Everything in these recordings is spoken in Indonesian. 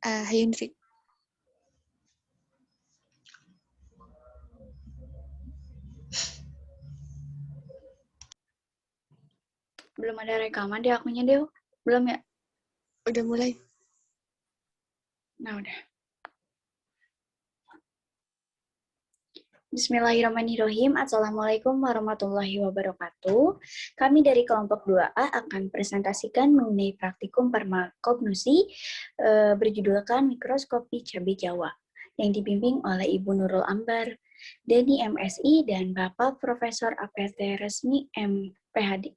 Hayundri. Belum ada rekaman di akunnya, Dew. Belum ya? Udah mulai. Nah, udah. Bismillahirrahmanirrahim. Assalamualaikum warahmatullahi wabarakatuh. Kami dari kelompok 2A akan presentasikan mengenai praktikum farmakognosi berjudulkan Mikroskopi Cabai Jawa yang dibimbing oleh Ibu Nurul Ambar, Denny MSI, dan Bapak Profesor APT Resmi MPhD.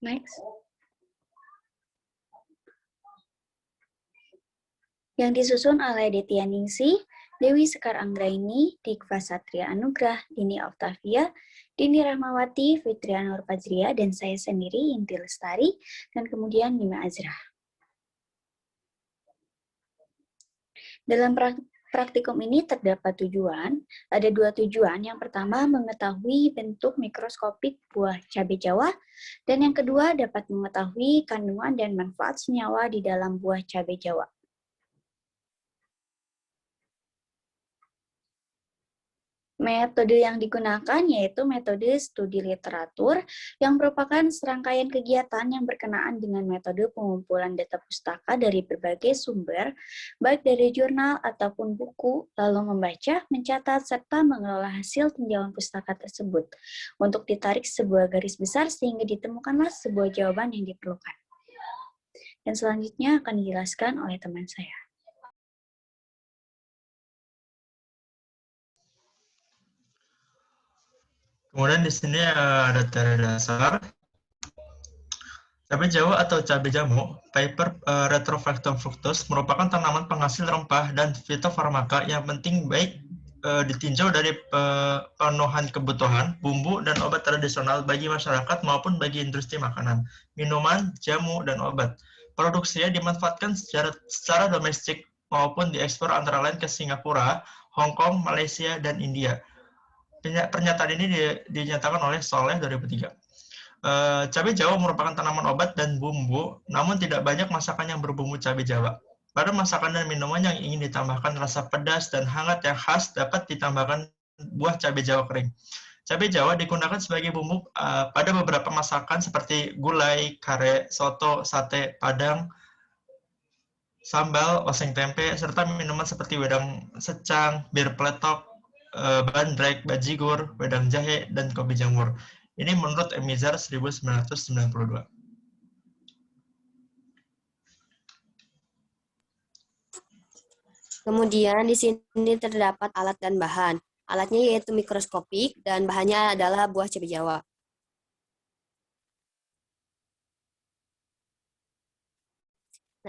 Next. Yang disusun oleh Detya Ningsih, Dewi Sekar Anggraini, Dikva Satria Anugrah, Dini Octavia, Dini Rahmawati, Fitria Nur Fajria, dan saya sendiri, Inti Lestari, dan kemudian Mima Azrah. Dalam praktikum ini terdapat tujuan, ada 2 tujuan. Yang pertama, mengetahui bentuk mikroskopik buah cabai Jawa, dan yang kedua, dapat mengetahui kandungan dan manfaat senyawa di dalam buah cabai Jawa. Metode yang digunakan yaitu metode studi literatur yang merupakan serangkaian kegiatan yang berkenaan dengan metode pengumpulan data pustaka dari berbagai sumber, baik dari jurnal ataupun buku, lalu membaca, mencatat, serta mengelola hasil tinjauan pustaka tersebut untuk ditarik sebuah garis besar sehingga ditemukanlah sebuah jawaban yang diperlukan. Dan selanjutnya akan dijelaskan oleh teman saya. Kemudian di sini ada teori dasar. Cabai Jawa atau cabai jamu, Piper retroflexum fructus, merupakan tanaman penghasil rempah dan fitofarmaka yang penting baik ditinjau dari pemenuhan kebutuhan, bumbu, dan obat tradisional bagi masyarakat maupun bagi industri makanan, minuman, jamu, dan obat. Produksinya dimanfaatkan secara domestik maupun diekspor antara lain ke Singapura, Hong Kong, Malaysia, dan India. Pernyataan ini dinyatakan oleh Soleh 2003. Cabai Jawa merupakan tanaman obat dan bumbu, namun tidak banyak masakan yang berbumbu cabai Jawa. Pada masakan dan minuman yang ingin ditambahkan rasa pedas dan hangat yang khas dapat ditambahkan buah cabai Jawa kering. Cabai Jawa digunakan sebagai bumbu pada beberapa masakan seperti gulai, kare, soto, sate, padang, sambal, oseng tempe, serta minuman seperti wedang secang, bir peletok, bandrek, bajigur, wedang jahe, dan kopi jamur. Ini menurut Emizar 1992. Kemudian di sini terdapat alat dan bahan. Alatnya yaitu mikroskopik dan bahannya adalah buah cabai Jawa.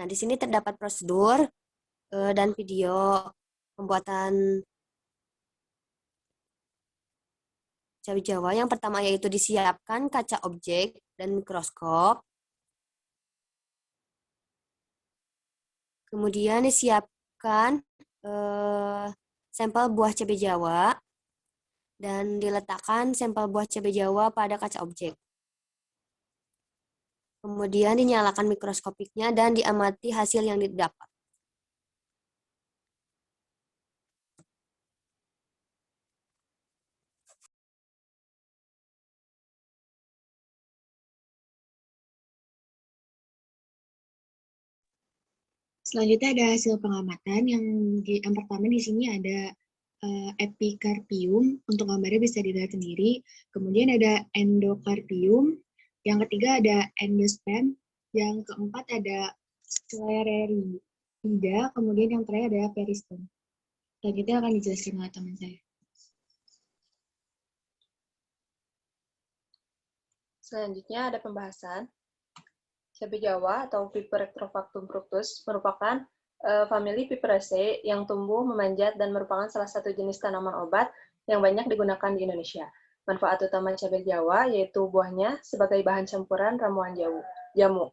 Nah, di sini terdapat prosedur dan video pembuatan cabai Jawa. Yang pertama yaitu disiapkan kaca objek dan mikroskop. Kemudian disiapkan sampel buah cabai Jawa dan diletakkan sampel buah cabai Jawa pada kaca objek. Kemudian dinyalakan mikroskopiknya dan diamati hasil yang didapat. Selanjutnya ada hasil pengamatan yang pertama di sini ada epikarpium, untuk gambarnya bisa dilihat sendiri. Kemudian ada endokarpium, yang ketiga ada endosperm, yang keempat ada sclererida, kemudian yang terakhir ada peristom. Selanjutnya akan dijelaskan oleh teman saya. Selanjutnya ada pembahasan. Cabai Jawa atau Piper retroflexum fructus merupakan famili Piperaceae yang tumbuh memanjat dan merupakan salah satu jenis tanaman obat yang banyak digunakan di Indonesia. Manfaat utama cabai Jawa yaitu buahnya sebagai bahan campuran ramuan jamu.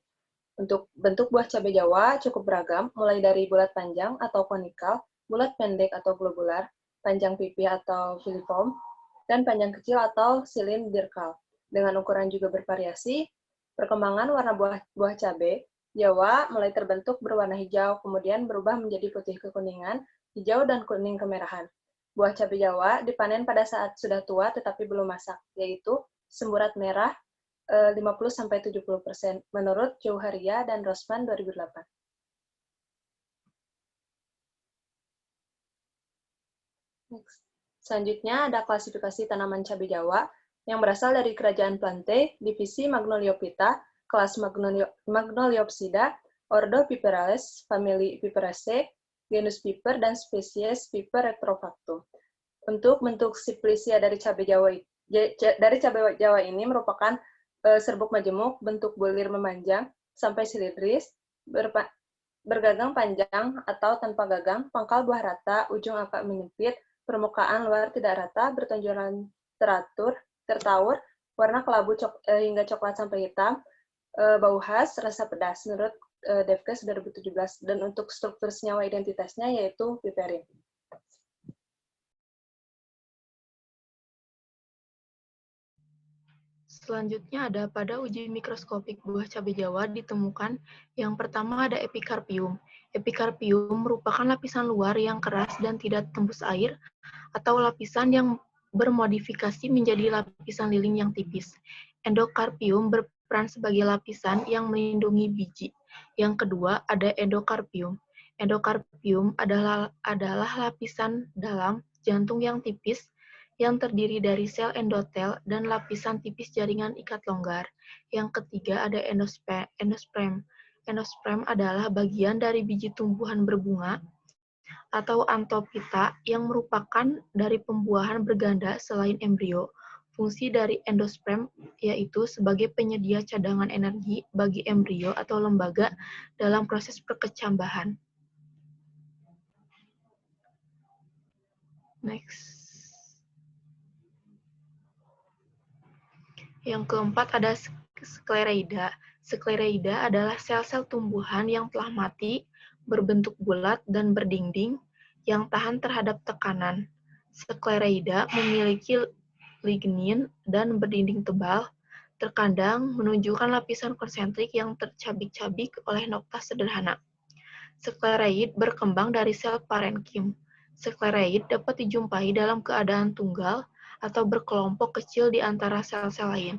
Untuk bentuk buah cabai Jawa cukup beragam, mulai dari bulat panjang atau konikal, bulat pendek atau globular, panjang pipih atau filiform, dan panjang kecil atau silindrikal. dengan ukuran juga bervariasi. Perkembangan warna buah cabai Jawa mulai terbentuk berwarna hijau, kemudian berubah menjadi putih kekuningan, hijau dan kuning kemerahan. Buah cabai Jawa dipanen pada saat sudah tua tetapi belum masak, yaitu semburat merah 50-70% menurut Jauharia dan Rosman 2008. Next. Selanjutnya ada klasifikasi tanaman cabai Jawa yang berasal dari kerajaan Plantae, divisi Magnoliophyta, kelas Magnoliopsida, ordo Piperales, famili Piperaceae, genus Piper, dan spesies Piper retrofactum. Untuk bentuk siplicia dari cabai Jawa ini merupakan serbuk majemuk, bentuk bulir memanjang sampai silindris, bergagang panjang atau tanpa gagang, pangkal buah rata, ujung agak menyempit, permukaan luar tidak rata, bertonjolan tertaur, warna kelabu hingga coklat sampai hitam, bau khas, rasa pedas menurut Devkes 2017, dan untuk struktur senyawa identitasnya yaitu piperin. Selanjutnya ada pada uji mikroskopik buah cabai Jawa ditemukan yang pertama ada epikarpium. Epikarpium merupakan lapisan luar yang keras dan tidak tembus air atau lapisan yang bermodifikasi menjadi lapisan lilin yang tipis. Endokarpium berperan sebagai lapisan yang melindungi biji. Yang kedua ada endokarpium. Endokarpium adalah lapisan dalam jantung yang tipis yang terdiri dari sel endotel dan lapisan tipis jaringan ikat longgar. Yang ketiga ada endosperm. Endosperm adalah bagian dari biji tumbuhan berbunga atau antophyta yang merupakan dari pembuahan berganda selain embrio. Fungsi dari endosperm yaitu sebagai penyedia cadangan energi bagi embrio atau lembaga dalam proses perkecambahan. Next. Yang keempat ada sklereida. Sklereida adalah sel-sel tumbuhan yang telah mati, berbentuk bulat dan berdinding, yang tahan terhadap tekanan. Sklereida memiliki lignin dan berdinding tebal, terkadang menunjukkan lapisan konsentrik yang tercabik-cabik oleh nokta sederhana. Sklereid berkembang dari sel parenkim. Sklereid dapat dijumpai dalam keadaan tunggal atau berkelompok kecil di antara sel-sel lain.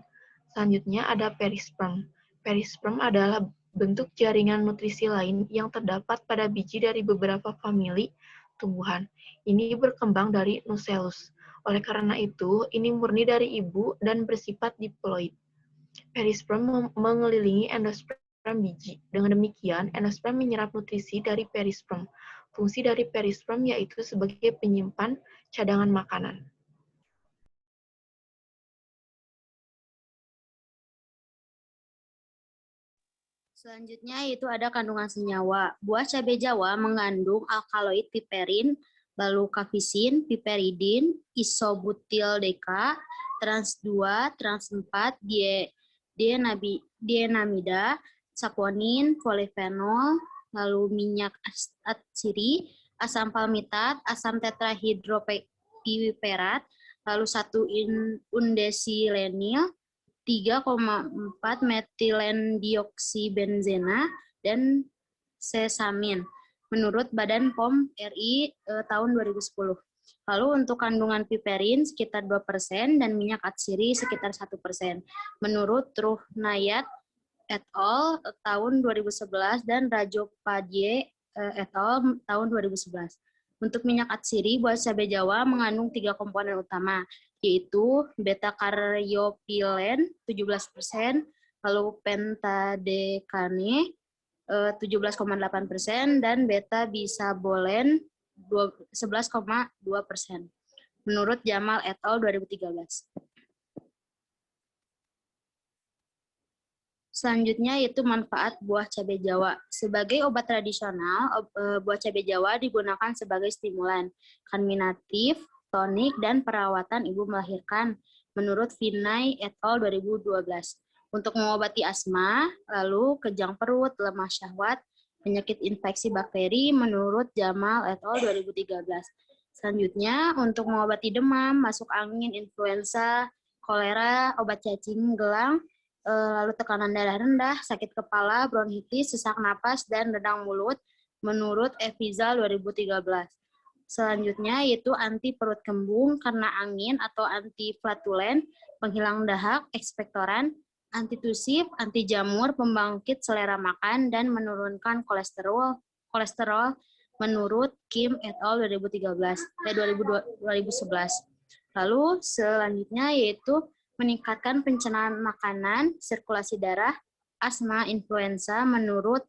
Selanjutnya ada perisperm. Perisperm adalah bentuk jaringan nutrisi lain yang terdapat pada biji dari beberapa famili tumbuhan. Ini berkembang dari nucellus. Oleh karena itu, ini murni dari ibu dan bersifat diploid. Perisperm mengelilingi endosperm biji. Dengan demikian, endosperm menyerap nutrisi dari perisperm. Fungsi dari perisperm yaitu sebagai penyimpan cadangan makanan. Selanjutnya itu ada kandungan senyawa. Buah cabai Jawa mengandung alkaloid piperin, balukafisin, piperidin, isobutyl deka, trans 2, trans 4, dienamida, saponin, polifenol, lalu minyak atsiri, asam palmitat, asam tetrahidropiperat, lalu 1 undesilenil, 3,4 metilendioksibenzena, dan sesamin, menurut Badan POM RI tahun 2010. Lalu untuk kandungan piperin sekitar 2% dan minyak atsiri sekitar 1%. Menurut Truhnayat et al. Tahun 2011 dan Rajopadye et al. Tahun 2011. Untuk minyak atsiri, buah cabai Jawa mengandung 3 komponen utama, yaitu beta-karyopilen 17%, lalu pentadekane 17,8%, dan beta-bisabolen 11,2%, menurut Jamal et al. 2013. Selanjutnya yaitu manfaat buah cabai Jawa. Sebagai obat tradisional, buah cabai Jawa digunakan sebagai stimulan, karminatif, tonik, dan perawatan ibu melahirkan, menurut Vinay et al. 2012. Untuk mengobati asma, lalu kejang perut, lemah syahwat, penyakit infeksi bakteri, menurut Jamal et al. 2013. Selanjutnya, untuk mengobati demam, masuk angin, influenza, kolera, obat cacing gelang, lalu tekanan darah rendah, sakit kepala, bronkitis, sesak napas, dan radang mulut menurut Evizal 2013. Selanjutnya yaitu anti perut kembung karena angin atau anti flatulen, penghilang dahak, ekspektoran, antitusif, anti jamur, pembangkit selera makan, dan menurunkan kolesterol menurut Kim et al. 2011. Lalu selanjutnya yaitu meningkatkan pencernaan makanan, sirkulasi darah, asma, influenza menurut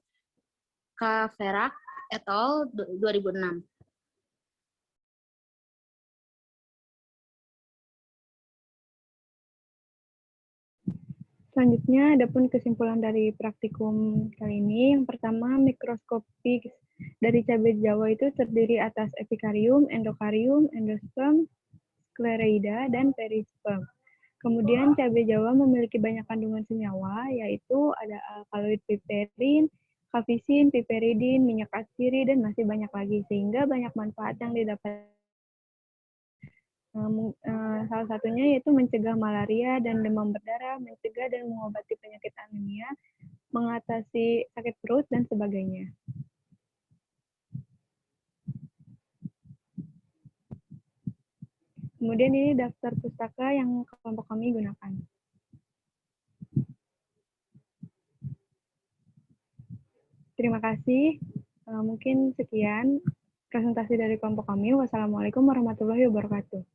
Kaverak et al. 2006. Selanjutnya, adapun kesimpulan dari praktikum kali ini. Yang pertama, mikroskopik dari cabai Jawa itu terdiri atas epikarium, endokarium, endosperm, sclereida, dan perisperm. Kemudian cabai Jawa memiliki banyak kandungan senyawa, yaitu ada alkaloid piperin, kafisin, piperidin, minyak atsiri, dan masih banyak lagi, sehingga banyak manfaat yang didapat. Salah satunya yaitu mencegah malaria dan demam berdarah, mencegah dan mengobati penyakit anemia, mengatasi sakit perut, dan sebagainya. Kemudian ini daftar pustaka yang kelompok kami gunakan. Terima kasih. Mungkin sekian presentasi dari kelompok kami. Wassalamualaikum warahmatullahi wabarakatuh.